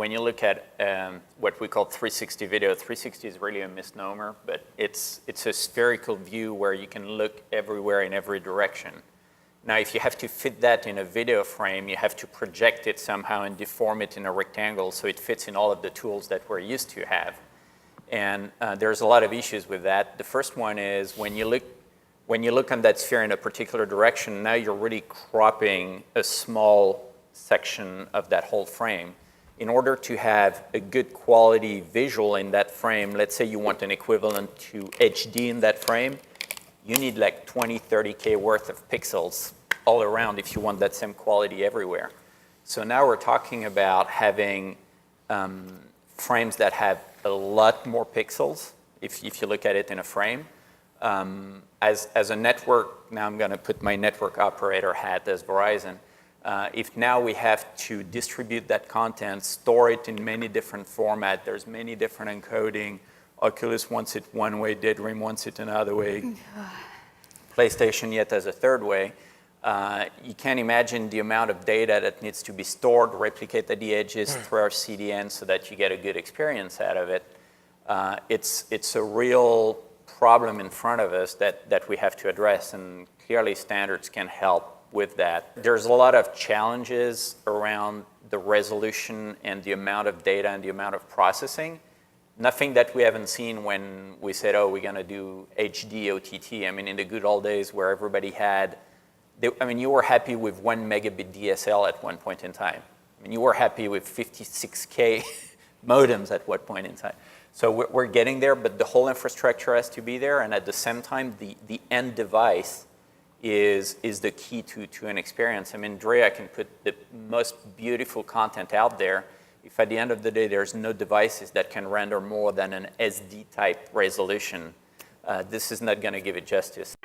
when you look at what we call 360 video, 360 is really a misnomer, but it's a spherical view where you can look everywhere in every direction. Now, if you have to fit that in a video frame, you have to project it somehow and deform it in a rectangle so it fits in all of the tools that we're used to have. And there's a lot of issues with that. The first one is when you look on that sphere in a particular direction, now you're really cropping a small section of that whole frame. In order to have a good quality visual in that frame, let's say you want an equivalent to HD in that frame, you need like 20, 30K worth of pixels all around if you want that same quality everywhere. So now we're talking about having frames that have a lot more pixels if you look at it in a frame. As a network, now I'm going to put my network operator hat as Verizon. If now we have to distribute that content, store it in many different formats, there's many different encoding. Oculus wants it one way, Daydream wants it another way, PlayStation yet as a third way. You can't imagine the amount of data that needs to be stored, replicated at the edges through our CDN so that you get a good experience out of it. It's a real problem in front of us that we have to address, and clearly standards can help with that. There's a lot of challenges around the resolution and the amount of data and the amount of processing. Nothing that we haven't seen when we said, oh, we're going to do HD OTT. I mean, in the good old days where everybody had, you were happy with 1 megabit DSL at one point in time. I mean, you were happy with 56K modems at one point in time. So we're getting there, but the whole infrastructure has to be there, and at the same time, the end device is the key to an experience. I mean, Drea can put the most beautiful content out there. If at the end of the day there's no devices that can render more than an SD type resolution, this is not going to give it justice.